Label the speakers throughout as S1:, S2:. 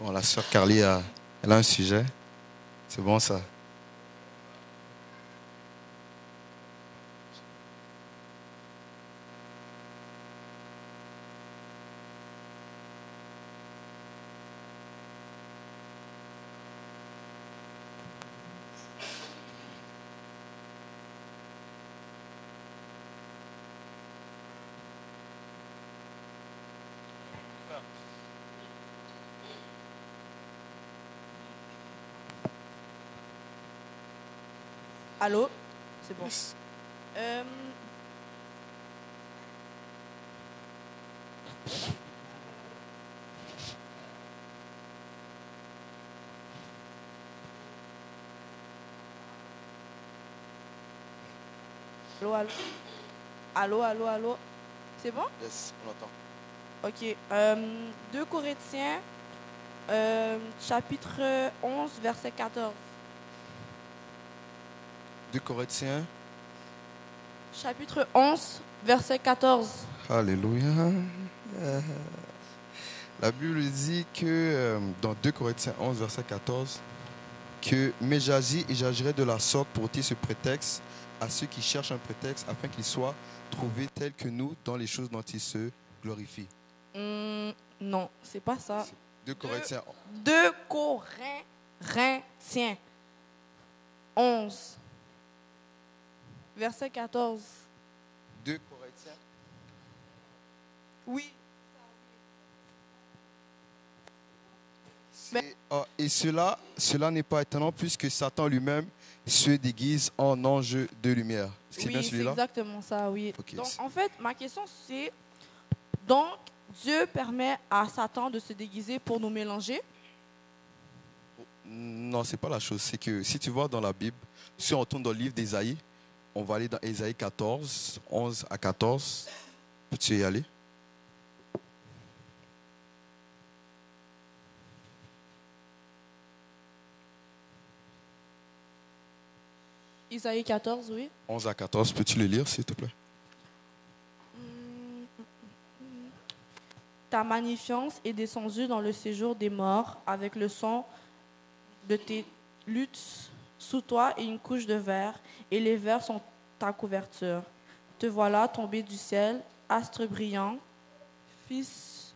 S1: Bon, la sœur Carly, elle a un sujet. C'est bon ça.
S2: Allô? C'est bon.
S1: Yes.
S2: Allô, allô? Allô, allô, allô? C'est bon?
S1: Yes, on entend.
S2: Ok. 2 Corinthiens, chapitre 11, verset 14.
S1: 2 Corinthiens.
S2: Chapitre 11, verset 14.
S1: Alléluia. La Bible dit que dans 2 Corinthiens 11, verset 14, que mais j'agis et j'agirai de la sorte pour ôter ce prétexte à ceux qui cherchent un prétexte afin qu'ils soient trouvés tels que nous dans les choses dont ils se glorifient.
S2: Non, c'est pas ça.
S1: 2 Corinthiens
S2: 2 Corinthiens 11, verset 14.
S1: 2 Corinthiens.
S2: Oui.
S1: Et cela n'est pas étonnant puisque Satan lui-même se déguise en ange de lumière. C'est bien
S2: Oui, c'est
S1: celui-là?
S2: exactement ça, oui.
S1: Ok.
S2: Donc, en fait, ma question, c'est, donc, Dieu permet à Satan de se déguiser pour nous mélanger?
S1: Non, c'est pas la chose. C'est que si tu vois dans la Bible, si on retourne dans le livre d'Ésaïe, on va aller dans Ésaïe 14, 11 à 14. Peux-tu y aller?
S2: Isaïe 14, oui.
S1: 11 à 14, peux-tu le lire, s'il te plaît?
S2: Ta magnificence est descendue dans le séjour des morts avec le son de tes luttes sous toi et une couche de verre, et les vers sont ta couverture. Te voilà tombé du ciel, astre brillant, fils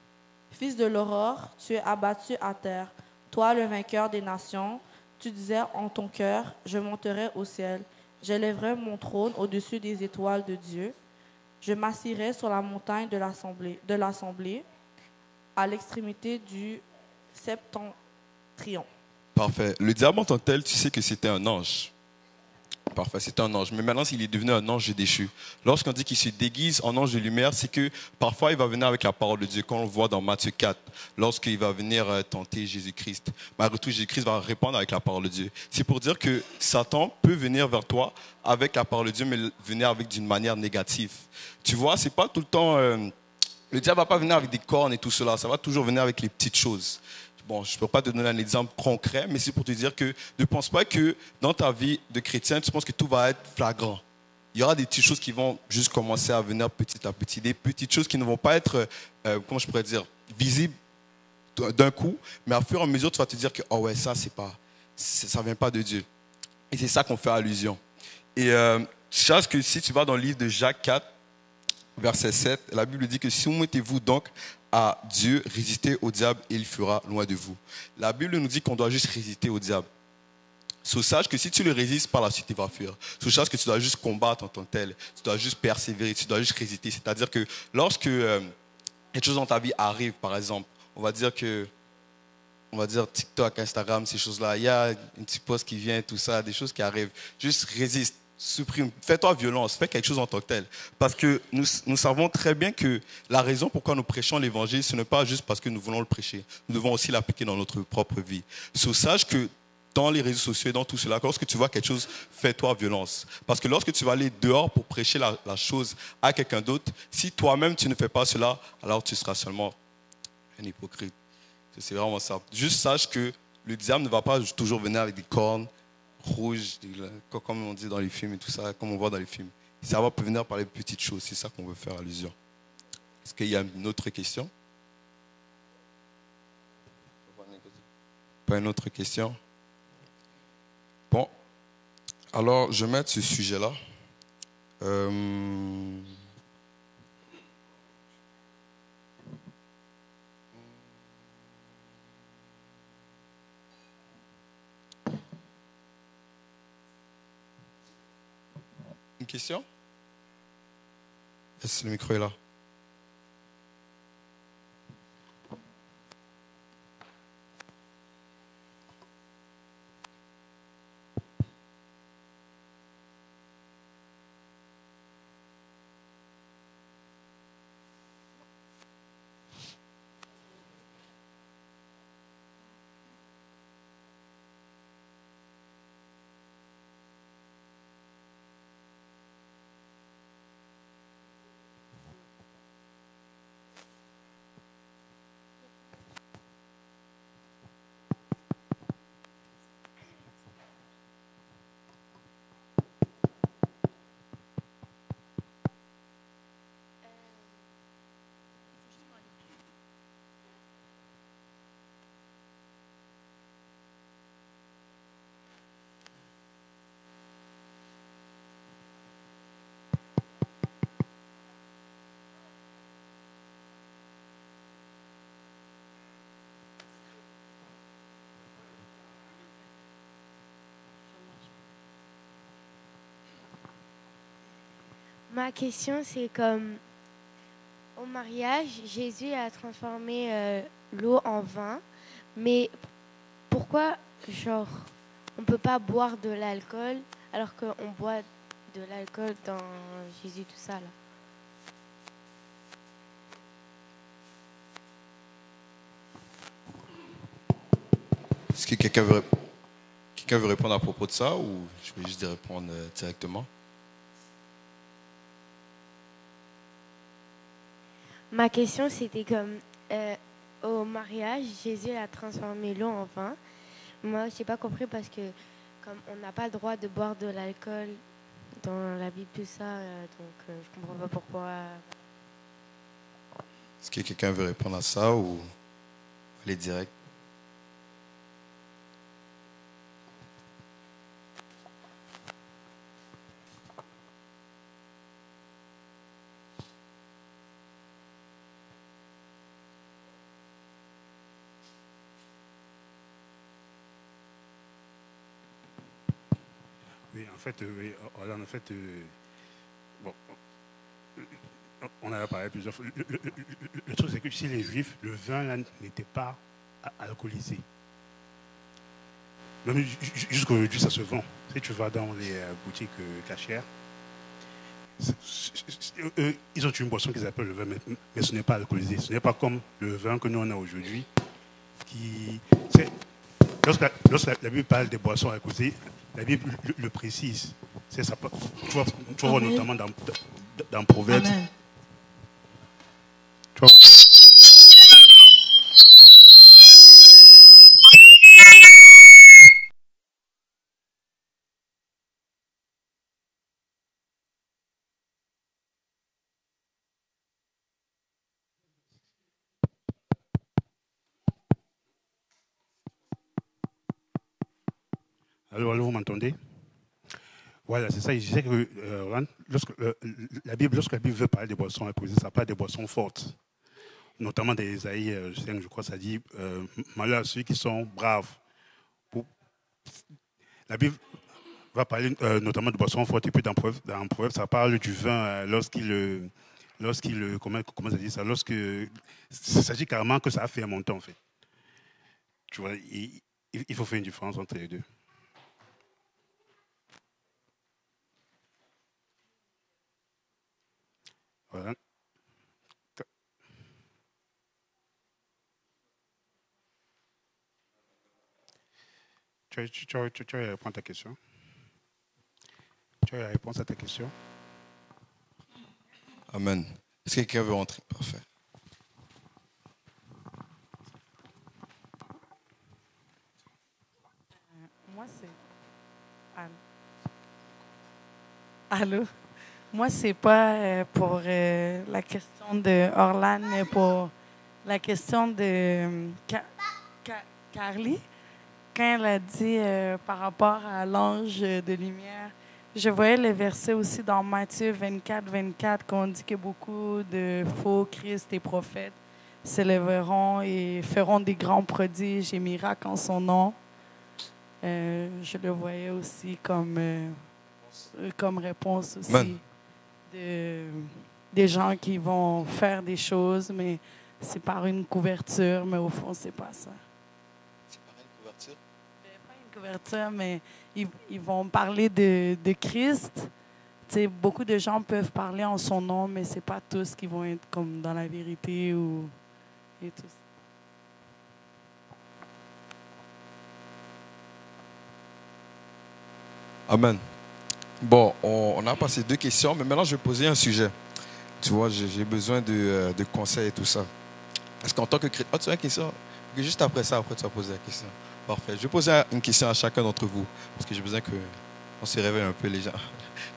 S2: de l'aurore, tu es abattu à terre. Toi, le vainqueur des nations, tu disais en ton cœur, je monterai au ciel, j'élèverai mon trône au-dessus des étoiles de Dieu, je m'assirai sur la montagne de l'assemblée, à l'extrémité du septentrion.
S1: Parfait. Le diable en tant que tel, tu sais que c'était un ange. Parfait, c'était un ange. Mais maintenant, il est devenu un ange déchu. Lorsqu'on dit qu'il se déguise en ange de lumière, c'est que parfois, il va venir avec la parole de Dieu, comme on le voit dans Matthieu 4, lorsqu'il va venir tenter Jésus-Christ. Malgré tout, Jésus-Christ va répondre avec la parole de Dieu. C'est pour dire que Satan peut venir vers toi avec la parole de Dieu, mais venir avec d'une manière négative. Tu vois, c'est pas tout le temps... le diable va pas venir avec des cornes et tout cela. Ça va toujours venir avec les petites choses. Bon, je ne peux pas te donner un exemple concret, mais c'est pour te dire que ne pense pas que dans ta vie de chrétien, tu penses que tout va être flagrant. Il y aura des petites choses qui vont juste commencer à venir petit à petit, des petites choses qui ne vont pas être, comment je pourrais dire, visibles d'un coup, mais à fur et à mesure, tu vas te dire que, oh ouais, ça ne vient pas de Dieu. Et c'est ça qu'on fait allusion. Et sache que si tu vas dans le livre de Jacques 4, verset 7, la Bible dit que si vous mettez-vous donc à Dieu, résistez au diable et il fera loin de vous. La Bible nous dit qu'on doit juste résister au diable. Sache que si tu le résistes, par la suite, il va fuir. Sache que tu dois juste combattre en tant que tel. Tu dois juste persévérer, tu dois juste résister. C'est-à-dire que lorsque quelque chose dans ta vie arrive, par exemple, on va dire TikTok, Instagram, ces choses-là, il y a un petit post qui vient, tout ça, des choses qui arrivent. Juste résiste. Supprime, fais-toi violence, fais quelque chose en tant que tel. Parce que nous savons très bien que la raison pourquoi nous prêchons l'évangile, ce n'est pas juste parce que nous voulons le prêcher. Nous devons aussi l'appliquer dans notre propre vie. Sache que dans les réseaux sociaux et dans tout cela, lorsque tu vois quelque chose, fais-toi violence. Parce que lorsque tu vas aller dehors pour prêcher la chose à quelqu'un d'autre, si toi-même tu ne fais pas cela, alors tu seras seulement un hypocrite. C'est vraiment ça. Juste sache que le diable ne va pas toujours venir avec des cornes rouge, comme on dit dans les films et tout ça, comme on voit dans les films. Ça va venir par les petites choses, c'est ça qu'on veut faire allusion. Est-ce qu'il y a une autre question? Pas une autre question? Bon, alors je vais mettre ce sujet-là. Une question? Est-ce que le micro est là?
S3: Ma question, c'est comme au mariage, Jésus a transformé l'eau en vin, mais pourquoi, genre, on ne peut pas boire de l'alcool alors qu'on boit de l'alcool dans Jésus, tout ça, là?
S1: Est-ce que quelqu'un veut répondre à propos de ça ou je vais juste répondre directement?
S3: Ma question, c'était comme au mariage, Jésus a transformé l'eau en vin. Moi, je n'ai pas compris parce que comme on n'a pas le droit de boire de l'alcool dans la Bible, tout ça, donc je comprends pas pourquoi.
S1: Est-ce que quelqu'un veut répondre à ça ou aller direct?
S4: Oui, en fait, bon, on en a parlé plusieurs fois. Le truc, c'est que chez les Juifs, le vin là, n'était pas alcoolisé. Même jusqu'aujourd'hui, ça se vend. Si tu vas dans les boutiques cachères, ils ont une boisson qu'ils appellent le vin, mais ce n'est pas alcoolisé. Ce n'est pas comme le vin que nous on a aujourd'hui. Lorsque la Bible parle des boissons alcoolisées, la Bible le précise. C'est ça. Tu vois notamment dans Proverbes.
S5: Amen.
S4: Tu vois, allô, vous m'entendez? Voilà, c'est ça. Je disais que lorsque la Bible veut parler des boissons alcoolisées, ça parle des boissons fortes. Notamment dans Ésaïe 5, je crois, ça dit malheur à ceux qui sont braves. La Bible va parler notamment de boissons fortes, et puis dans Proverbe, ça parle du vin comment ça dit ça? Ça s'agit carrément que ça a fait un montant, en fait. Tu vois, il faut faire une différence entre les deux. Voilà. Tu as la réponse à ta question? Tu as la réponse à ta question?
S1: Amen. Est-ce que quelqu'un veut rentrer? Parfait.
S5: Moi, c'est. Allô? Moi, c'est pas pour la question de Orlan, mais pour la question de Carly. quand elle a dit par rapport à l'ange de lumière, je voyais le verset aussi dans Matthieu 24, 24, qu'on dit que beaucoup de faux Christ et prophètes s'élèveront et feront des grands prodiges et miracles en son nom. Je le voyais aussi comme réponse aussi
S1: Amen.
S5: des gens qui vont faire des choses, mais c'est par une couverture, mais au fond, c'est pas ça.
S1: C'est par une couverture.
S5: Pas une couverture, mais ils vont parler de Christ. Tu sais, beaucoup de gens peuvent parler en son nom, mais c'est pas tous qui vont être comme dans la vérité ou et tout ça.
S1: Amen. Bon, on a passé 2 questions, mais maintenant je vais poser un sujet. Tu vois, j'ai besoin de conseils et tout ça. Parce qu'en tant que chrétien... Oh, tu as une question? Juste après ça, après tu vas poser la question. Parfait. Je vais poser une question à chacun d'entre vous. Parce que j'ai besoin qu'on se réveille un peu, les gens.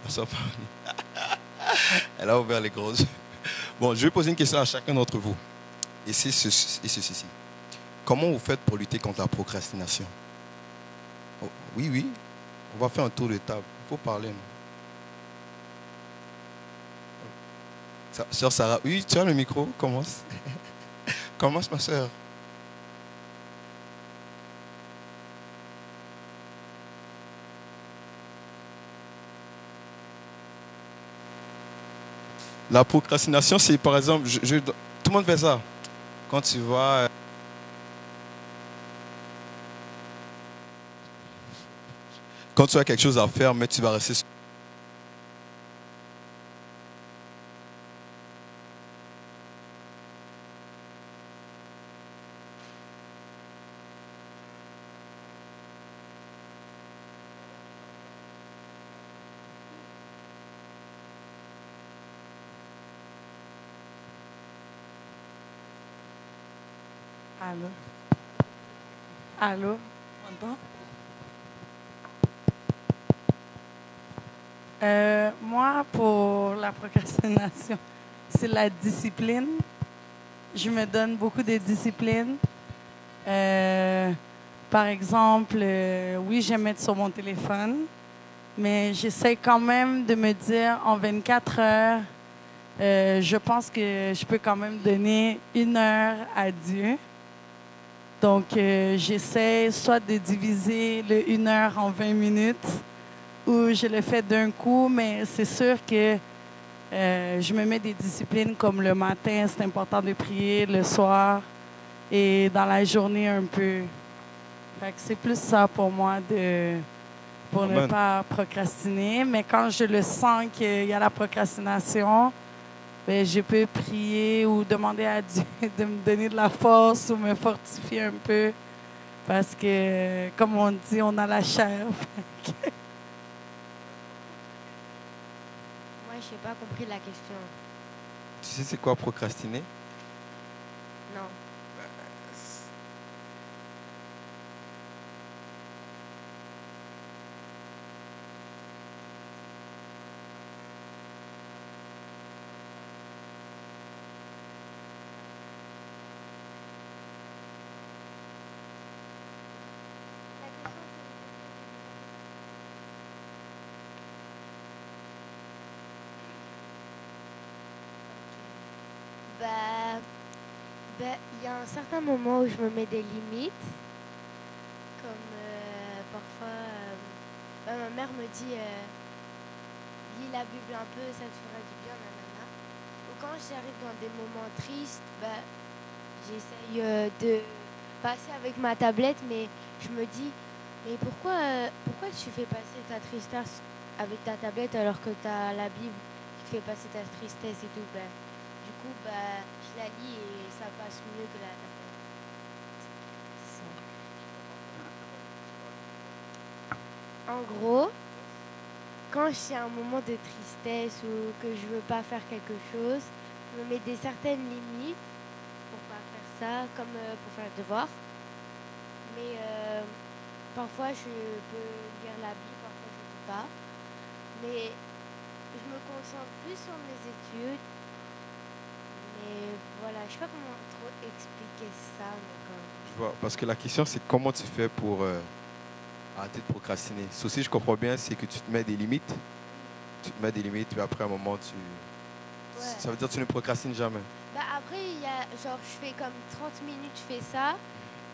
S1: Personne parle. Elle a ouvert les gros yeux. Bon, je vais poser une question à chacun d'entre vous. Et c'est ceci. Comment vous faites pour lutter contre la procrastination? Oh, oui, oui. On va faire un tour de table. Il faut parler. Sœur Sarah, oui, tu as le micro, commence. Commence, ma sœur. La procrastination, c'est par exemple, tout le monde fait ça. Quand tu vas... Quand tu as quelque chose à faire, mais tu vas rester...
S5: Allô? Allô? M'entends? Moi, pour la procrastination, c'est la discipline. Je me donne beaucoup de discipline. Par exemple, oui, j'aime être sur mon téléphone, mais j'essaie quand même de me dire en 24 heures, je pense que je peux quand même donner 1 heure à Dieu. Donc, j'essaie soit de diviser le 1 heure en 20 minutes ou je le fais d'un coup, mais c'est sûr que je me mets des disciplines comme le matin, c'est important de prier, le soir et dans la journée un peu. Fait que c'est plus ça pour moi pour ne
S1: Amen.
S5: pas procrastiner. Mais quand je le sens qu'il y a la procrastination, ben, je peux prier ou demander à Dieu de me donner de la force ou me fortifier un peu. Parce que, comme on dit, on a la chair.
S3: Moi, je n'ai pas compris la question.
S1: Tu sais c'est quoi procrastiner?
S3: Non. Il y a un certain moment où je me mets des limites. Comme parfois, ma mère me dit lis la Bible un peu, ça te fera du bien, nanana. Ou quand j'arrive dans des moments tristes, j'essaye de passer avec ma tablette, mais je me dis mais pourquoi tu fais passer ta tristesse avec ta tablette alors que tu as la Bible qui te fait passer ta tristesse et tout. Du coup, je la lis et ça passe mieux que la tablette. C'est ça. En gros, quand j'ai un moment de tristesse ou que je veux pas faire quelque chose, je me mets des certaines limites pour pas faire ça, comme pour faire le devoir. Mais parfois je peux lire la Bible, parfois je ne peux pas. Mais je me concentre plus sur mes études. Mais voilà, je sais pas comment trop expliquer ça, mais comme...
S1: vois, parce que la question, c'est comment tu fais pour arrêter de procrastiner. So, si je comprends bien, c'est que tu te mets des limites. Tu te mets des limites, puis après, à un moment,
S3: Ouais.
S1: ça veut dire que tu ne procrastines jamais.
S3: Bah après, il y a, genre, je fais comme 30 minutes, je fais ça,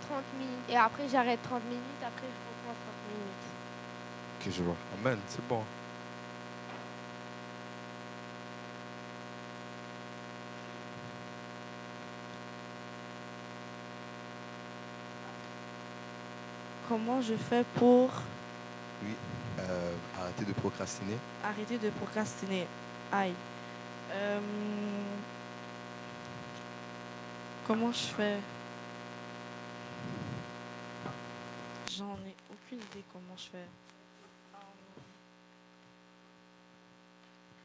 S3: 30 minutes, et après j'arrête 30 minutes, après je reprends 30 minutes.
S1: Ok, je vois. Amen, c'est bon.
S2: Comment je fais pour
S1: Oui, arrêter de procrastiner.
S2: arrêter de procrastiner? Aïe. Comment je fais? J'en ai aucune idée comment je fais.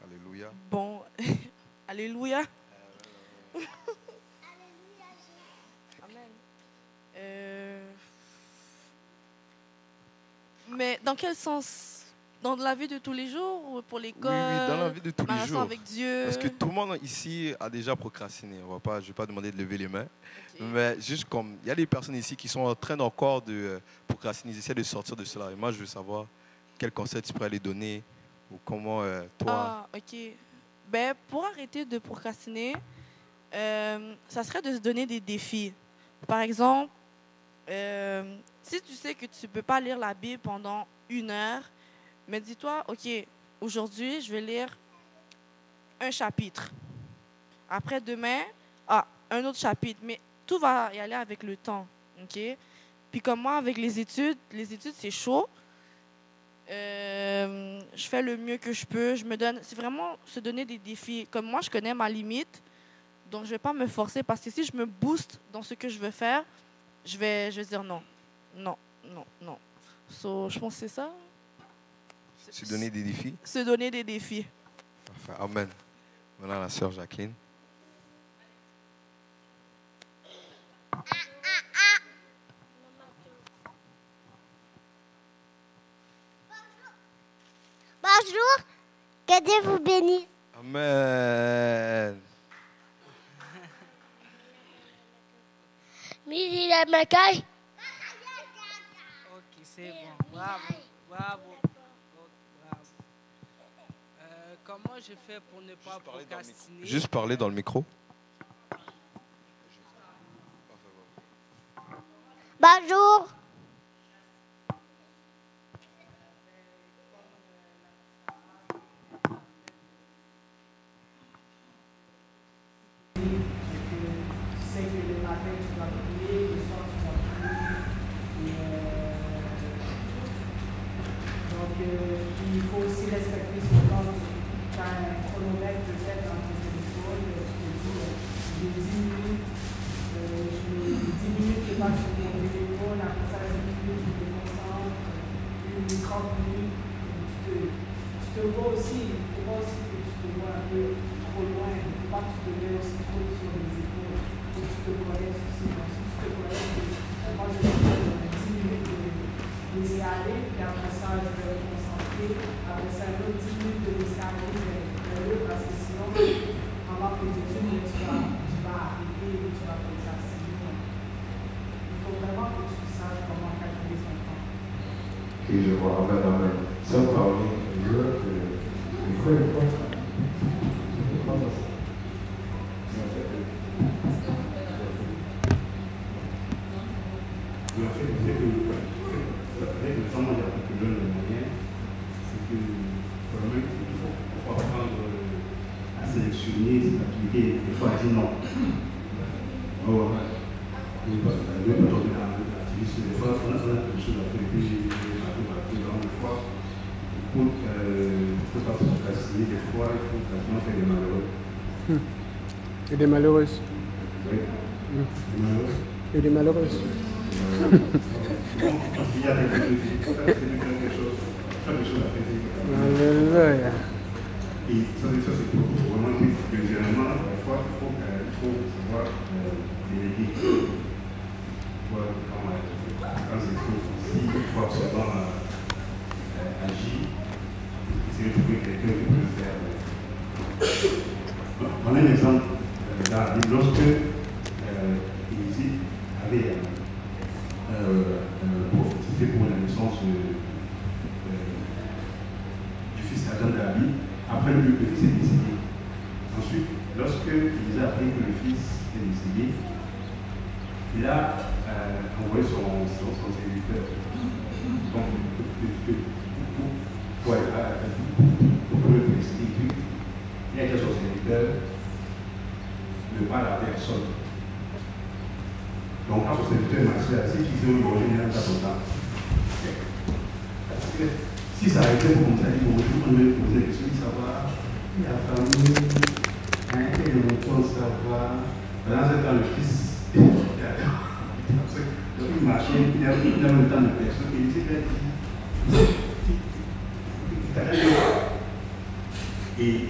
S1: Alléluia.
S2: Bon, alléluia. Amen. Mais dans quel sens? Dans la vie de tous les jours ou pour l'école?
S1: Oui, oui, dans la vie de tous
S2: ma
S1: les
S2: relation
S1: jours.
S2: avec Dieu?
S1: Parce que tout le monde ici a déjà procrastiné. Je ne vais pas demander de lever les mains.
S2: Ok.
S1: Mais juste comme il y a des personnes ici qui sont en train encore de procrastiner, ils essaient de sortir de cela. Et moi, je veux savoir quel conseil tu pourrais les donner ou comment toi.
S2: Ah, ok. Ben, pour arrêter de procrastiner, ça serait de se donner des défis. Par exemple, si tu sais que tu ne peux pas lire la Bible pendant 1 heure, mais dis-toi, ok, aujourd'hui, je vais lire un chapitre. Après, demain, un autre chapitre. Mais tout va y aller avec le temps, ok? Puis comme moi, avec les études, c'est chaud. Je fais le mieux que je peux. C'est vraiment se donner des défis. Comme moi, je connais ma limite, donc je ne vais pas me forcer parce que si je me booste dans ce que je veux faire, je vais dire non. So, je pense que c'est ça.
S1: Se donner des défis.
S2: Se donner des défis.
S1: Parfait. Amen. Voilà la sœur Jacqueline.
S6: Bonjour, que Dieu vous bénisse.
S1: Amen.
S6: Midi la macaille.
S7: Ok, c'est bon. Bravo. Bravo. Comment je fais pour ne pas procrastiner?
S1: Juste parler dans le micro.
S6: Bonjour.
S8: C'est que le matin tu dois prier, le soir tu dois prier. Donc il faut aussi respecter son temps. Tu as un chronomètre peut-être dans ton téléphone, tu te dis j'ai 10 minutes, je mets 10 minutes je passe sur mon téléphone, après ça 10 minutes je me concentre, 30 minutes. Tu te vois aussi, il faut pas aussi que tu te vois un peu trop loin, il ne faut pas que tu te mets aussi trop sur les épaules, il faut que tu te connectes aussi. Donc si tu te connectes, moi je vais faire 10 minutes de laisser aller, puis après ça je vais me concentrer, après ça un autre 10 minutes de laisser aller, je vais faire parce que sinon, pendant tes études, tu vas arrêter, tu vas procrastiner. Il faut vraiment que tu saches comment calculer son temps.
S9: Et je vois, amen. Sans parler, je veux que les frères et sœurs,
S4: En fait, c'est que avec le temps, il y a beaucoup de moyens. C'est que vraiment, il faut apprendre à sélectionner ses activités. Il faut dire non. Oh, oui, parce que Dieu peut tomber dans l'activité. Des fois, on a quelque chose à faire. Puis j'ai une fois, pour ne pas se procrastiner, des fois, il faut quasiment faire des malheureux.
S10: Et des malheureuses.
S4: Oui. Des malheureux.
S10: Et des malheureuses.
S4: Parce qu'il y a quelque chose à faire.
S10: Alléluia.
S4: Et ça c'est pour vraiment dire que généralement, parfois, il faut savoir déléguer. Quand c'est trop difficile, il faut absolument agir. C'est de trouver quelqu'un qui peut le faire. On a un exemple dans la Bible, lorsque Élisée avait fait, le fils est décédé. Ensuite, lorsque il a appris que le fils est décédé, il a envoyé son serviteur. Donc, pour le expliquer, il a dit à son serviteur de ne pas la personne. Donc, quand son serviteur m'a dit, si tu fais aujourd'hui, il n'y a pas de temps. Parce que si ça a été comme ça, il faut me poser des questions, savoir la famille, quel est mon temps, savoir. Pendant ce temps, le fils, il marchait, il avait le temps de personne, il disait et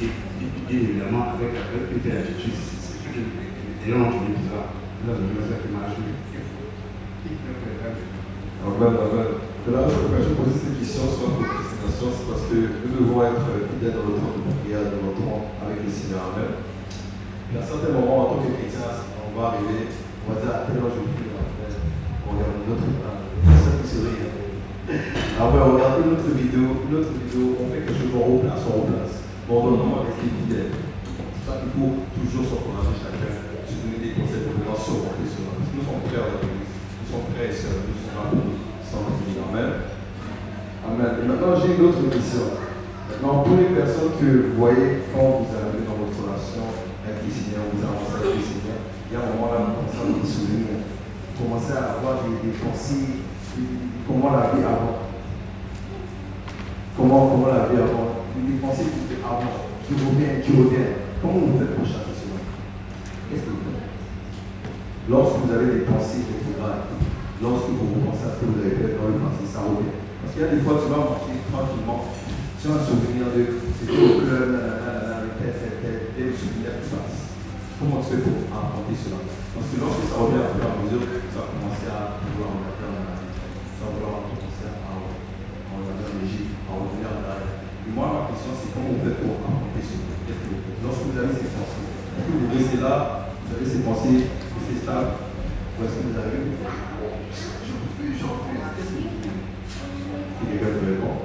S4: évidemment, avec une telle attitude, c'est ce que les gens ont trouvé bizarre. Là, je me disais qu'il marchait.
S9: Là, je poser cette question sur la procrastination, c'est parce que nous devons être fidèles dans le temps de prière, dans le temps avec le Seigneur. Amen. Et à certains moments, en tant que chrétien, on va arriver, on va dire, à tel heure je prie, on regarde notre personne qui se rit. Après, on regarde une autre vidéo, on fait quelque chose, on replace. Bon, on va rester fidèle. C'est ça qu'il faut toujours s'encourager chacun, se donner des conseils pour pouvoir surmonter cela. Parce que nous sommes frères dans l'église, nous sommes frères et sœurs, nous sommes là pour nous. Amen. Amen. Et maintenant, j'ai une autre question. Maintenant, pour les personnes que vous voyez quand vous arrivez dans votre relation avec le Seigneur, vous avancez avec le Seigneur, il y a un moment là, vous commencez à vous souvenir, vous commencez à avoir des pensées, comment la vie avant. Comment la vie avant. Des pensées qui étaient avant, qui reviennent. Comment vous faites pour chasser cela? Qu'est-ce que vous faites? Lorsque vous avez des pensées rétrogrades, lorsque vous pensez à ce que vous avez fait dans le passé, ça revient. Parce qu'il y a des fois, tu vas marcher tranquillement, tu as un souvenir de c'était au club, tel souvenir qui passe. Comment tu fais pour affronter cela? Parce que lorsque ça revient à fur et à mesure, ça va commencer à vouloir regarder en arrière. Ça va vouloir commencer à regarder en Égypte, à revenir en arrière. Et moi, ma question, c'est comment vous faites pour affronter cela? Qu'est-ce que vous faites? Lorsque vous avez ces pensées, est-ce que vous restez là, vous avez ces pensées, restez stable, ou est-ce que vous arrivez? Il est vraiment.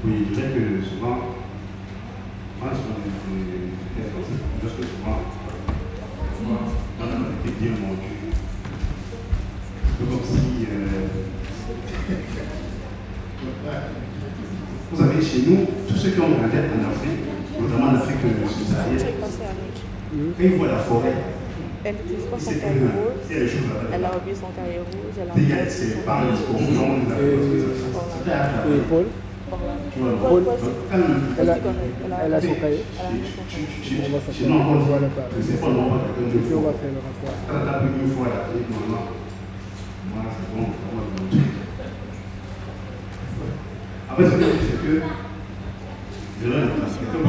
S4: Oui, je dirais que souvent, lorsque souvent, on a été bien mordu. C'est comme si. Vous savez, chez nous, tous ceux qui ont grandi en Afrique, notamment en Afrique subsaharienne, quand ils voient la forêt,
S2: elle n'utilise pas son cahier rouge. Elle a oublié son cahier rouge. Elle a oublié son cahier rouge.
S10: Paul. Elle a son cahier. On va s'appeler. On va la parler. Et puis on va faire le rapport.
S4: La première fois, elle a dit maman, moi c'est bon, après, ce que je dis, c'est que je donne parce que comme vous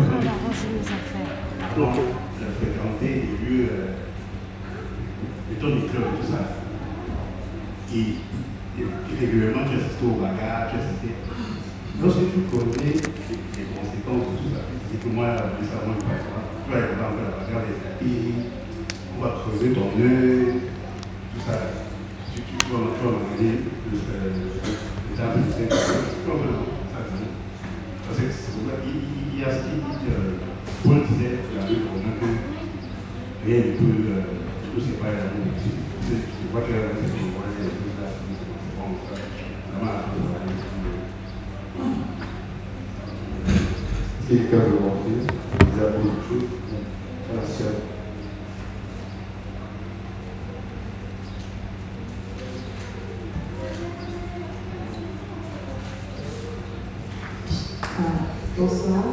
S4: avez fréquenté des lieux, des temps de club et tout ça, et régulièrement tu assistes au bagarre, tu assistes. Lorsque tu connais les conséquences de tout ça, c'est que moi, récemment, tu vas aller faire la bagarre des tapis, on va crever ton œil, tout ça. Tu vas m'amener le temps de faire parce que il y a ce qui dit, Paul disait que rien ne peut séparer la vie. Je vois que c'est
S9: quelqu'un veut rentrer, vous avez autre chose? Merci.
S8: Bonsoir.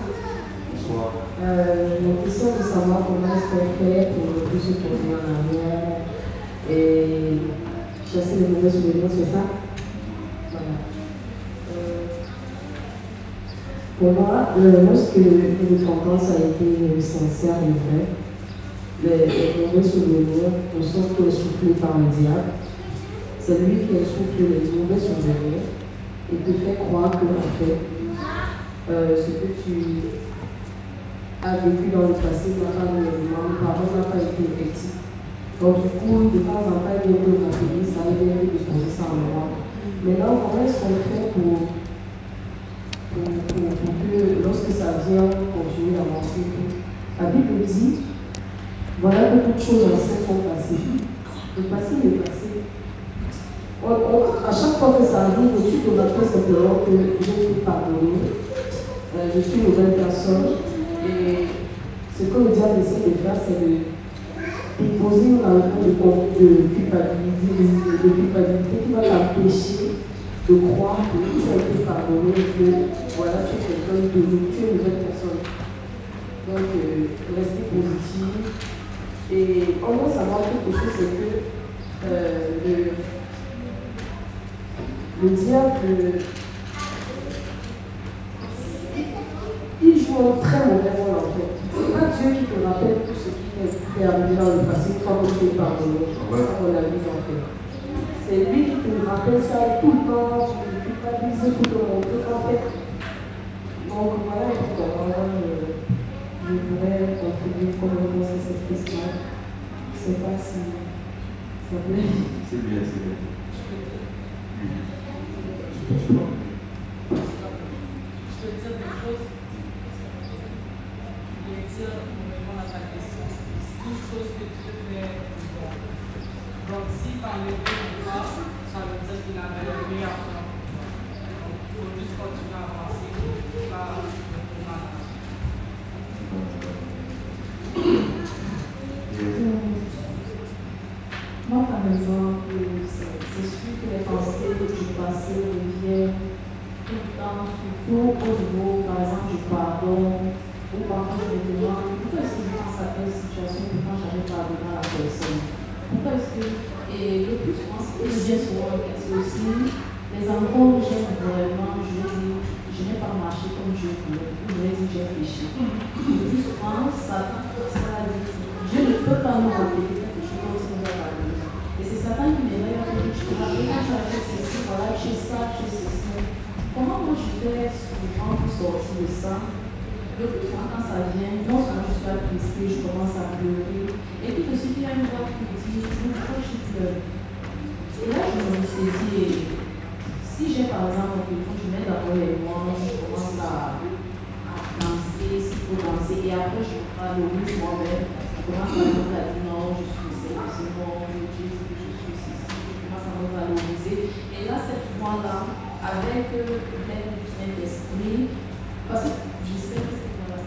S9: Bonsoir.
S8: Ma question est de savoir comment est-ce qu'on fait pour plus se tourner en arrière et chasser les mauvais souvenirs, c'est ça? Voilà. Pour moi, lorsque une repentance a été sincère et vraie, les mauvais souvenirs ne sont que soufflés par le diable. C'est lui qui souffle les mauvais souvenirs et te fait croire que, en fait, ce que tu as vécu dans le passé n'a pas réellement, le pardon n'a pas été effectif. Donc du coup, de temps en temps, il y a un peu de ça a bien de poser ça en moi. Maintenant, comment est-ce qu'on fait pour pour que lorsque ça vient, continuer d'avancer. La Bible dit, voilà que toutes choses anciennes sont passées. Le passé est passé. À chaque fois que ça arrive, tu te rappelles simplement que j'ai été pardonné. Je suis une nouvelle personne. Et ce que le diable essaie de faire, c'est de poser une alcool de culpabilité qui va t'empêcher de croire que tu as été pardonné et que voilà, tu es quelqu'un de nouveau, tu es une nouvelle personne. Donc, rester positif. Et en moi, savoir quelque chose, c'est que le diable, il joue un très mauvais rôle en fait. C'est pas Dieu qui te rappelle tout ce qui t'est arrivé dans le passé, une fois que tu es pardonné, dans la vie en fait. C'est lui qui te rappelle ça tout le temps, tu ne peux pas viser tout le monde, en fait. Donc voilà pourquoi je voudrais contribuer comme on pense à cette question. Je ne sais pas si ça plaît.
S9: C'est bien, c'est bien.
S8: Je peux dire des choses. Je vais dire, pour répondre à ta question, une chose que Dieu fait est bon. Donc, si tu enlèves le corps, ça veut dire qu'il a le meilleur plan. Donc, il faut juste continuer à avancer, pas le mal. Moi, par exemple, c'est sûr que les pensées du passé reviennent tout le temps, surtout au niveau, par exemple, du pardon, ou parfois je me demande pourquoi est-ce que je pense à telle situation que quand j'avais pardonné à la personne. Pourquoi est-ce que, et le plus souvent, et bien souvent, c'est aussi les endroits où j'aime vraiment, je n'ai pas marché comme je voulais, ou je vais dire j'ai péché. Le plus souvent, Satan, ça dit, Dieu ne peut pas nous répéter quelque chose qu'on va pardonner. Et c'est Satan qui m'éveille à dire, je te rappelle quand tu as fait ceci, voilà, tu es ça, tu es ceci. Comment moi je fais souvent pour sortir de ça? Le plus souvent quand ça vient, non seulement je suis attristée, je commence à pleurer. Et tout de suite, il y a une voix qui me dit, pourquoi je pleure? Et là, je me suis dit, si j'ai par exemple un téléphone, je mets d'abord les mots, je commence à danser, s'il faut danser, et après je valorise moi-même. Je commence à dire non, je suis c'est bon, Dieu dit que je suis ici, je commence à me valoriser. Et là, cette fois-là, avec l'aide du Saint-Esprit, parce que je sais que c'est dans la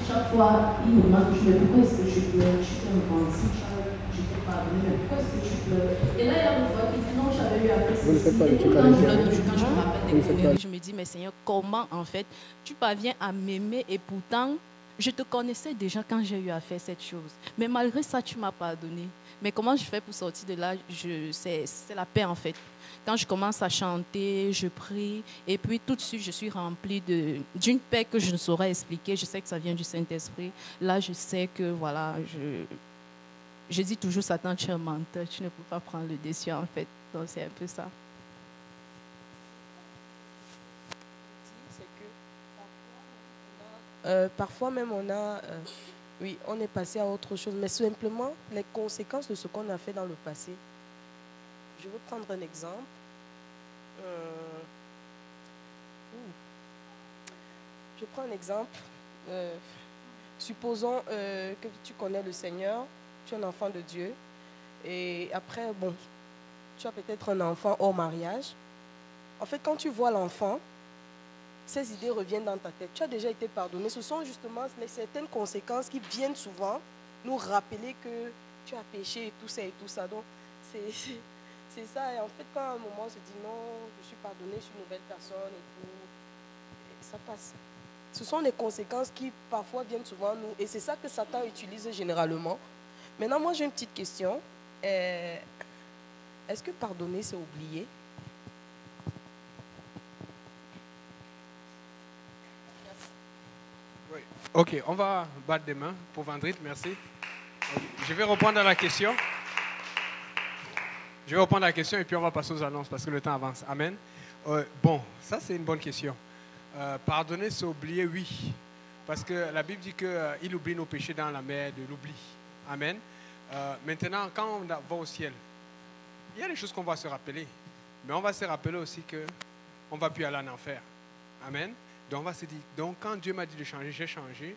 S8: chaque fois, il me demande, mais pourquoi est-ce que je pleure? Tu peux me mentir, je t'ai pardonné, mais pourquoi est-ce que tu pleures? Et là, il y a une voix qui dit, non, j'avais eu après ceci. Et tout quand je me rappelle des conneries, je me dis, mais Seigneur, comment en fait tu parviens à m'aimer et pourtant, je te connaissais déjà quand j'ai eu à faire cette chose. Mais malgré ça, tu m'as pardonné. Mais comment je fais pour sortir de là? C'est la paix en fait. Quand je commence à chanter, je prie, et puis tout de suite, je suis remplie d'une paix que je ne saurais expliquer. Je sais que ça vient du Saint-Esprit. Là, je sais que, voilà, je dis toujours, Satan, tu es un menteur, tu ne peux pas prendre le dessus, en fait. Donc, c'est un peu ça.
S11: Parfois même, oui, on est passé à autre chose, mais simplement, les conséquences de ce qu'on a fait dans le passé. Je veux prendre un exemple. Je prends un exemple. Supposons que tu connais le Seigneur, tu es un enfant de Dieu, et après, bon, tu as peut-être un enfant hors mariage. En fait, quand tu vois l'enfant, ces idées reviennent dans ta tête. Tu as déjà été pardonné. Ce sont justement certaines conséquences qui viennent souvent nous rappeler que tu as péché et tout ça. Donc, c'est ça. Et en fait, quand à un moment on se dit non, je suis pardonné, je suis une nouvelle personne et tout, et ça passe. Ce sont les conséquences qui parfois viennent souvent nous. Et c'est ça que Satan utilise généralement. Maintenant, moi j'ai une petite question. Est-ce que pardonner, c'est oublier?
S12: Oui. Ok, on va battre des mains pour Vandrit, merci. Okay. Je vais reprendre la question. Je vais reprendre la question et puis on va passer aux annonces parce que le temps avance. Amen. Bon, ça c'est une bonne question. Pardonner, c'est oublier, oui. Parce que la Bible dit qu'il oublie nos péchés dans la mer de l'oubli. Amen. Maintenant, quand on va au ciel, il y a des choses qu'on va se rappeler. Mais on va se rappeler aussi qu'on ne va plus aller en enfer. Amen. Donc on va se dire, donc quand Dieu m'a dit de changer, j'ai changé.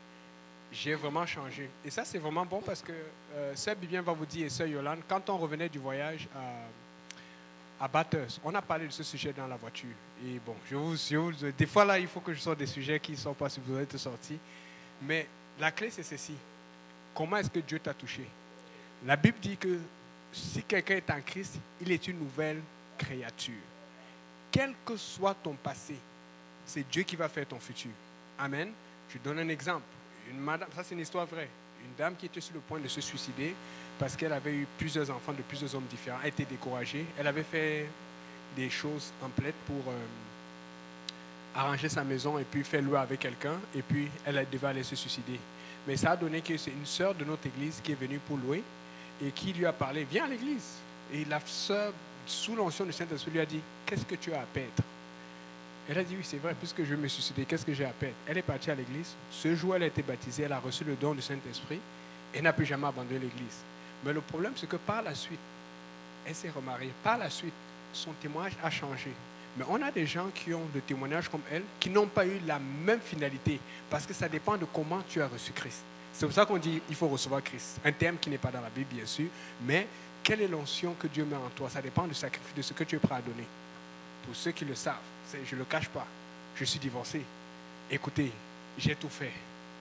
S12: J'ai vraiment changé. Et ça, c'est vraiment bon parce que Sœur Bibiane va vous dire, et Sœur Yolande, quand on revenait du voyage à Bathurst, on a parlé de ce sujet dans la voiture. Et bon, des fois là, il faut que je sorte des sujets qui ne sont pas supposés être sortis. Mais la clé, c'est ceci. Comment est-ce que Dieu t'a touché? La Bible dit que si quelqu'un est en Christ, il est une nouvelle créature. Quel que soit ton passé, c'est Dieu qui va faire ton futur. Amen. Je donne un exemple. Une madame, ça c'est une histoire vraie. Une dame qui était sur le point de se suicider parce qu'elle avait eu plusieurs enfants de plusieurs hommes différents, elle était découragée. Elle avait fait des choses en plaide pour arranger sa maison et puis faire louer avec quelqu'un. Et puis elle devait aller se suicider. Mais ça a donné que c'est une sœur de notre église qui est venue pour louer et qui lui a parlé, viens à l'église. Et la sœur, sous l'onction du Saint-Esprit, lui a dit, qu'est-ce que tu as à perdre? Elle a dit, oui, c'est vrai, puisque je vais me suicider, qu'est-ce que j'ai à perdre? Elle est partie à l'église. Ce jour, elle a été baptisée, elle a reçu le don du Saint-Esprit et n'a plus jamais abandonné l'église. Mais le problème, c'est que par la suite, elle s'est remariée. Par la suite, son témoignage a changé. Mais on a des gens qui ont des témoignages comme elle, qui n'ont pas eu la même finalité, parce que ça dépend de comment tu as reçu Christ. C'est pour ça qu'on dit il faut recevoir Christ. Un terme qui n'est pas dans la Bible, bien sûr, mais quelle est l'onction que Dieu met en toi? Ça dépend du sacrifice, de ce que tu es prêt à donner. Pour ceux qui le savent, je ne le cache pas, je suis divorcé. Écoutez, j'ai tout fait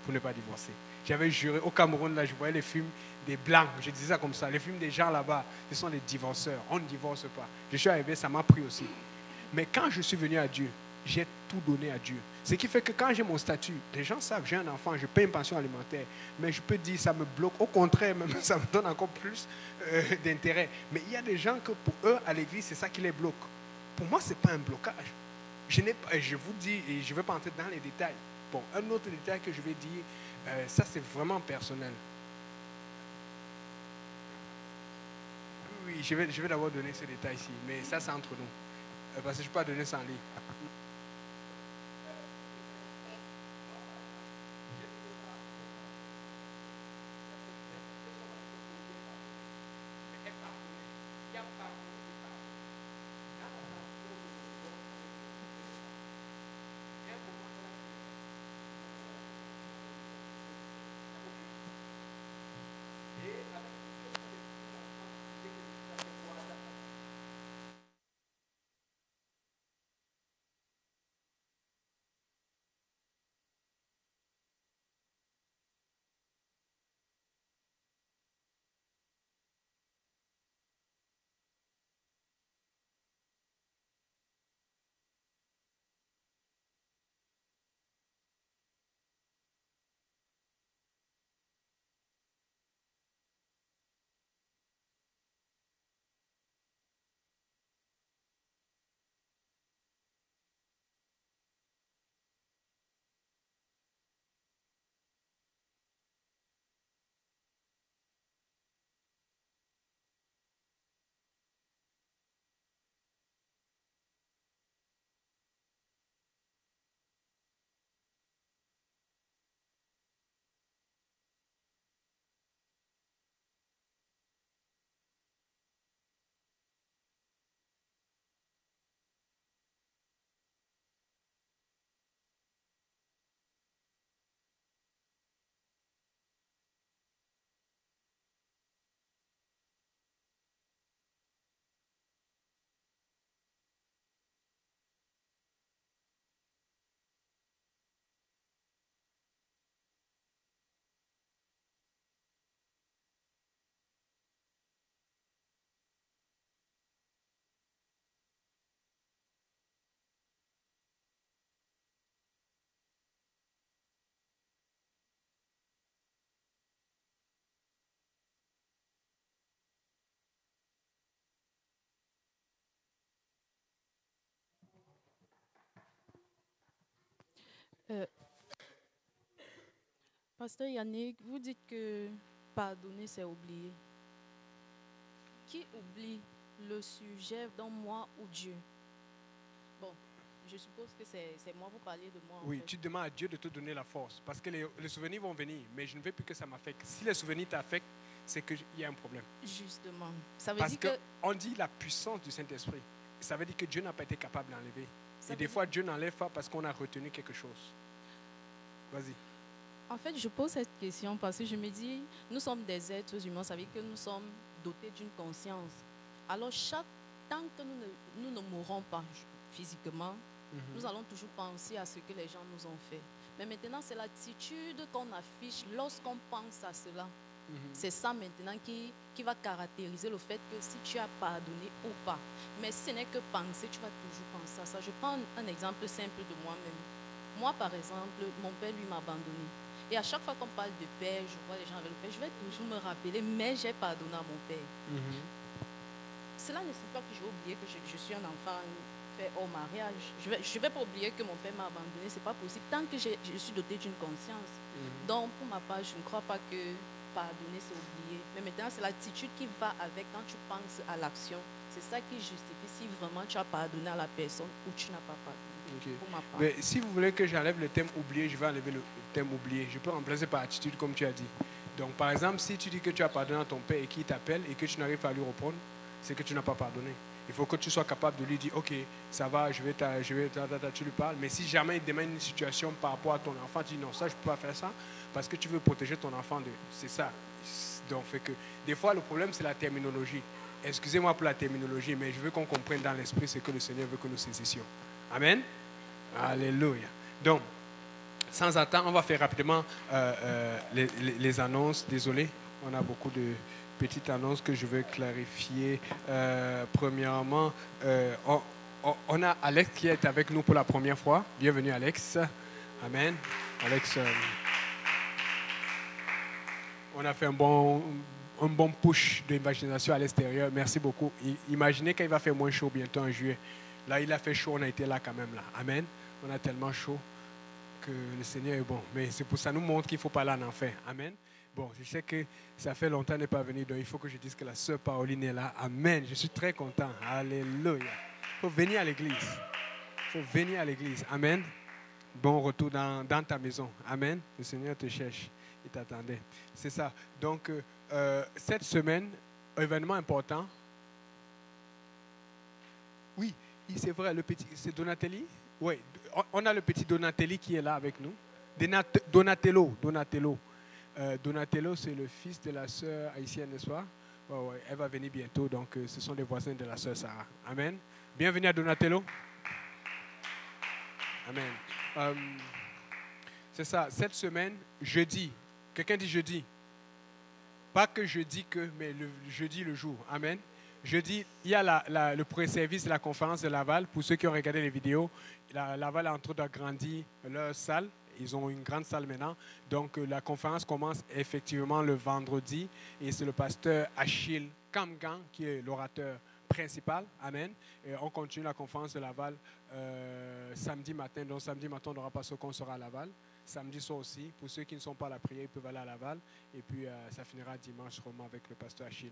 S12: pour ne pas divorcer. J'avais juré, au Cameroun, là, je voyais les films des Blancs, je disais ça comme ça, les films des gens là-bas, ce sont des divorceurs, on ne divorce pas. Je suis arrivé, ça m'a pris aussi. Mais quand je suis venu à Dieu, j'ai tout donné à Dieu. Ce qui fait que quand j'ai mon statut, les gens savent, j'ai un enfant, je paye une pension alimentaire, mais je peux dire, ça me bloque. Au contraire, même, ça me donne encore plus d'intérêt. Mais il y a des gens que pour eux, à l'église, c'est ça qui les bloque. Pour moi, ce n'est pas un blocage. Je vous dis, et je ne vais pas entrer dans les détails. Bon, un autre détail que je vais dire, ça c'est vraiment personnel. Oui, je vais d'abord donner ce détail ici, mais ça c'est entre nous. Parce que je ne peux pas donner sans livre.
S2: Pasteur Yannick, vous dites que pardonner, c'est oublier. Qui oublie le sujet dans moi ou Dieu? Bon, je suppose que c'est moi, vous parlez de moi.
S12: Oui,
S2: en fait.
S12: tu demandes à Dieu de te donner la force. Parce que les souvenirs vont venir, mais je ne veux plus que ça m'affecte. Si les souvenirs t'affectent, c'est qu'il y a un problème.
S2: Justement. Ça veut
S12: Parce
S2: dire que
S12: qu'on dit la puissance du Saint-Esprit. Ça veut dire que Dieu n'a pas été capable d'enlever. Et des fois, Dieu n'enlève pas parce qu'on a retenu quelque chose. Vas-y.
S13: En fait, je pose cette question parce que je me dis, nous sommes des êtres humains, ça veut dire que nous sommes dotés d'une conscience. Alors, tant que nous ne mourrons pas physiquement, nous allons toujours penser à ce que les gens nous ont fait. Mais maintenant, c'est l'attitude qu'on affiche lorsqu'on pense à cela. C'est ça maintenant qui va caractériser le fait que si tu as pardonné ou pas. Mais si ce n'est que penser, tu vas toujours penser à ça. Je prends un exemple simple de moi-même. Moi, par exemple, mon père, lui, m'a abandonné. Et à chaque fois qu'on parle de père, je vois les gens avec le père, je vais toujours me rappeler, mais j'ai pardonné à mon père. Cela ne signifie pas que je vais oublier que je suis un enfant fait au mariage. Je vais pas oublier que mon père m'a abandonné, c'est pas possible. Tant que je suis dotée d'une conscience. Donc, pour ma part, je ne crois pas que pardonner, c'est oublier. Mais maintenant, c'est l'attitude qui va avec quand tu penses à l'action. C'est ça qui justifie si vraiment tu as pardonné à la personne ou tu n'as pas pardonné. Pour ma part.
S12: Mais si vous voulez que j'enlève le thème oublié, je vais enlever le thème oublié. Je peux remplacer par attitude, comme tu as dit. Donc, par exemple, si tu dis que tu as pardonné à ton père et qu'il t'appelle et que tu n'arrives pas à lui répondre, c'est que tu n'as pas pardonné. Il faut que tu sois capable de lui dire, ok, ça va, tu lui parles. Mais si jamais il demande une situation par rapport à ton enfant, tu dis non, ça, je ne peux pas faire ça parce que tu veux protéger ton enfant de... C'est ça. Donc, fait que des fois, le problème, c'est la terminologie. Excusez-moi pour la terminologie, mais je veux qu'on comprenne dans l'esprit ce que le Seigneur veut que nous saisissions. Amen. Alléluia. Donc, sans attendre, on va faire rapidement les annonces. Désolé, on a beaucoup de petites annonces que je veux clarifier. Premièrement, on a Alex qui est avec nous pour la première fois. Bienvenue, Alex. Amen. Alex, on a fait un bon push d'imagination à l'extérieur. Merci beaucoup. Imaginez qu'il va faire moins chaud bientôt en juillet. Là, il a fait chaud, on a été là quand même. Là. Amen. On a tellement chaud que le Seigneur est bon. Mais c'est pour ça nous montre qu'il ne faut pas aller en enfer. Amen. Bon, je sais que ça fait longtemps qu'elle n'est pas venue, donc il faut que je dise que la sœur Pauline est là. Amen. Je suis très content. Alléluia. Il faut venir à l'église. Il faut venir à l'église. Amen. Bon retour dans ta maison. Amen. Le Seigneur te cherche. Il t'attendait. C'est ça. Donc, cette semaine, événement important. Oui, c'est vrai, c'est Donatelli. Oui, on a le petit Donatelli qui est là avec nous. Donatello. Donatello, c'est le fils de la sœur haïtienne, n'est-ce pas? Ouais, elle va venir bientôt, donc ce sont des voisins de la sœur Sarah. Amen. Bienvenue à Donatello. Amen. C'est ça, cette semaine, jeudi. Quelqu'un dit jeudi. Pas que jeudi que, mais le jeudi le jour. Amen. Jeudi, il y a le pré-service de la conférence de Laval. Pour ceux qui ont regardé les vidéos, Laval a entre autres agrandi leur salle. Ils ont une grande salle maintenant. Donc, la conférence commence effectivement le vendredi. Et c'est le pasteur Achille Kamgan qui est l'orateur principal. Amen. Et on continue la conférence de Laval samedi matin. Donc, samedi matin, on n'aura pas ce qu'on sera à Laval. Samedi soir aussi. Pour ceux qui ne sont pas à la prière, ils peuvent aller à Laval. Et puis, ça finira dimanche vraiment avec le pasteur Achille.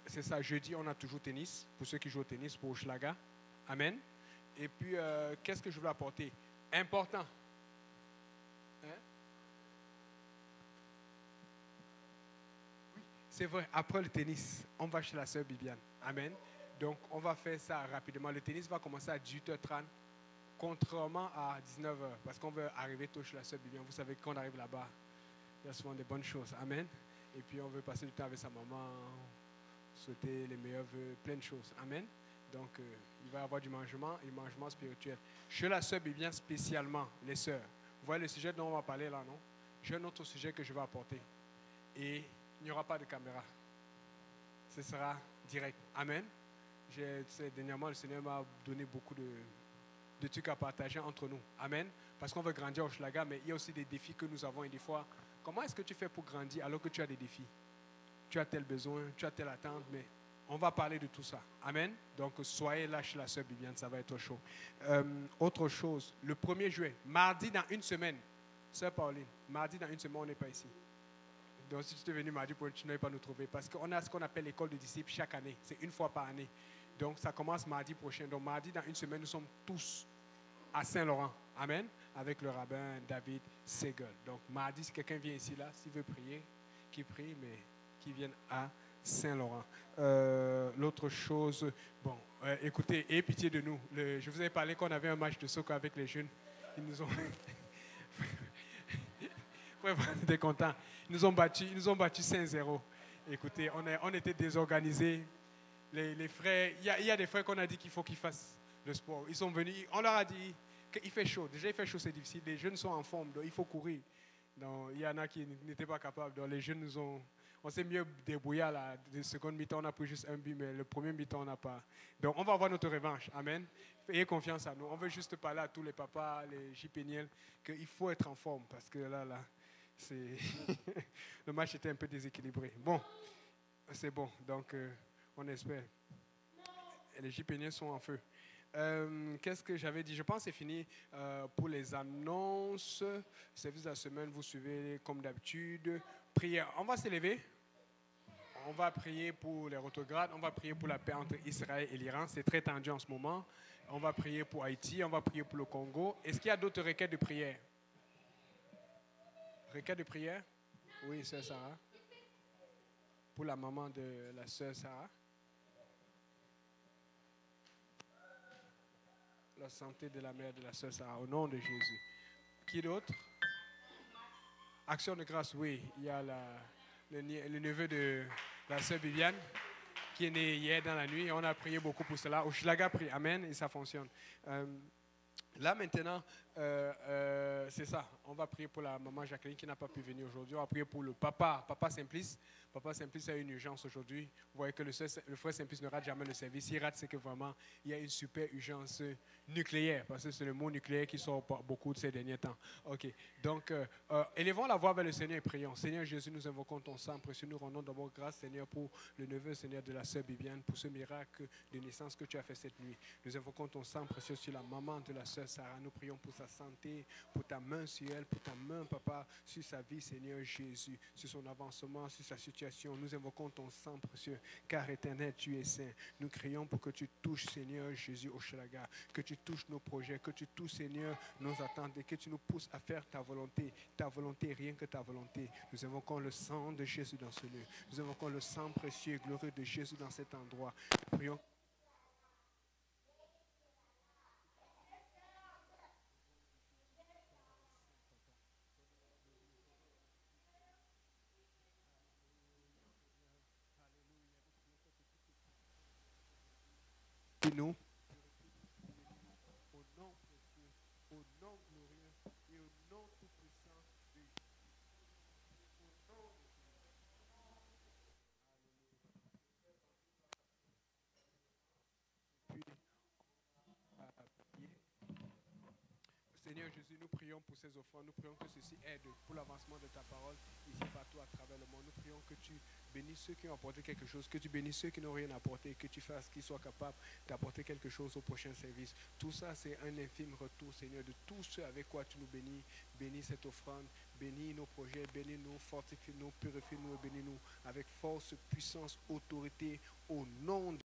S12: C'est ça. Jeudi, on a toujours tennis. Pour ceux qui jouent au tennis, pour Schlaga. Amen. Et puis, qu'est-ce que je veux apporter? Important. C'est vrai, après le tennis, on va chez la sœur Bibiane. Amen. Donc, on va faire ça rapidement. Le tennis va commencer à 18h30, contrairement à 19h, parce qu'on veut arriver tôt chez la sœur Bibiane. Vous savez, quand on arrive là-bas, il y a souvent des bonnes choses. Amen. Et puis, on veut passer du temps avec sa maman, souhaiter les meilleurs vœux, plein de choses. Amen. Donc, il va y avoir du mangement et du mangement spirituel. Chez la sœur Bibiane, spécialement, les sœurs. Vous voyez le sujet dont on va parler là, non? J'ai un autre sujet que je vais apporter. Et il n'y aura pas de caméra. Ce sera direct. Amen. Dernièrement, le Seigneur m'a donné beaucoup de trucs à partager entre nous. Amen. Parce qu'on veut grandir au Schlaga, mais il y a aussi des défis que nous avons. Et des fois, comment est-ce que tu fais pour grandir alors que tu as des défis? Tu as tel besoin, tu as telle attente, mais on va parler de tout ça. Amen. Donc, soyez là chez la sœur Bibiane, ça va être chaud. Autre chose, le 1er juillet, mardi dans une semaine, sœur Pauline, mardi dans une semaine, on n'est pas ici. Donc, si tu es venu mardi, tu n'allais pas nous trouver. Parce qu'on a ce qu'on appelle l'école de disciples chaque année. C'est une fois par année. Donc, ça commence mardi prochain. Donc, mardi, dans une semaine, nous sommes tous à Saint-Laurent. Amen. Avec le rabbin David Segel. Donc, mardi, si quelqu'un vient ici, là, s'il veut prier, qu'il prie, mais qu'il vienne à Saint-Laurent. L'autre chose, bon, écoutez, ayez pitié de nous. Je vous avais parlé qu'on avait un match de soccer avec les jeunes. Ils nous ont... Ouais, on était contents. Ils nous ont battus 5-0. Écoutez, on était désorganisés. Les frères, il y a des frères qu'on a dit qu'il faut qu'ils fassent le sport. Ils sont venus, on leur a dit qu'il fait chaud. Déjà, il fait chaud, c'est difficile. Les jeunes sont en forme, donc il faut courir. Donc, il y en a qui n'étaient pas capables. Donc, les jeunes on s'est mieux débrouillé à la seconde mi-temps. On a pris juste un but, mais le premier mi-temps, on n'a pas. Donc, on va avoir notre revanche. Amen. Ayez confiance à nous. On veut juste parler à tous les papas, les jipéniels, qu'il faut être en forme parce que là, le match était un peu déséquilibré. Bon, c'est bon. Donc, on espère. Et les jipéniels sont en feu. Qu'est-ce que j'avais dit? Je pense que c'est fini pour les annonces. Service de la semaine, vous suivez comme d'habitude. Prière. On va s'élever. On va prier pour les rétrogrades. On va prier pour la paix entre Israël et l'Iran. C'est très tendu en ce moment. On va prier pour Haïti. On va prier pour le Congo. Est-ce qu'il y a d'autres requêtes de prière? Requête de prière? Oui, sœur Sarah. Pour la maman de la sœur Sarah. La santé de la mère de la sœur Sarah, au nom de Jésus. Qui d'autre? Action de grâce, oui. Il y a le neveu de la sœur Viviane qui est né hier dans la nuit. On a prié beaucoup pour cela. Oshlaga prie, amen, et ça fonctionne. Là maintenant, c'est ça. On va prier pour la maman Jacqueline qui n'a pas pu venir aujourd'hui. On va prier pour le papa Simplice. Papa Simplice a une urgence aujourd'hui. Vous voyez que le frère Simplice ne rate jamais le service. S'il rate, c'est que vraiment, il y a une super urgence nucléaire. Parce que c'est le mot nucléaire qui sort beaucoup de ces derniers temps. OK. Donc, élevons la voix vers le Seigneur et prions. Seigneur Jésus, nous invoquons ton sang précieux. Nous rendons d'abord grâce, Seigneur, pour le neveu, Seigneur, de la sœur Bibiane, pour ce miracle de naissance que tu as fait cette nuit. Nous invoquons ton sang précieux sur la maman de la sœur Sarah. Nous prions pour sa santé, pour ta main sur elle, pour ta main, Papa, sur sa vie, Seigneur Jésus, sur son avancement, sur sa situation. Nous invoquons ton sang précieux, car éternel, tu es saint. Nous crions pour que tu touches, Seigneur Jésus, au Shalaga, que tu touches nos projets, que tu touches, Seigneur, nos attentes et que tu nous pousses à faire ta volonté, rien que ta volonté. Nous invoquons le sang de Jésus dans ce lieu. Nous invoquons le sang précieux et glorieux de Jésus dans cet endroit. Nous prions. Nous, au nom précieux, au nom glorieux et au nom tout puissant de Jésus. Au nom de Jésus. Puis, Seigneur Jésus, nous prions pour ces offrandes. Nous prions que ceci aide pour l'avancement de ta parole ici partout à travers le monde. Nous prions que tu bénisses ceux qui ont apporté quelque chose, que tu bénisses ceux qui n'ont rien apporté, que tu fasses qu'ils soient capables d'apporter quelque chose au prochain service. Tout ça, c'est un infime retour, Seigneur, de tout ce avec quoi tu nous bénis. Bénis cette offrande, bénis nos projets, bénis-nous, fortifie-nous, purifie-nous et bénis-nous avec force, puissance, autorité, au nom de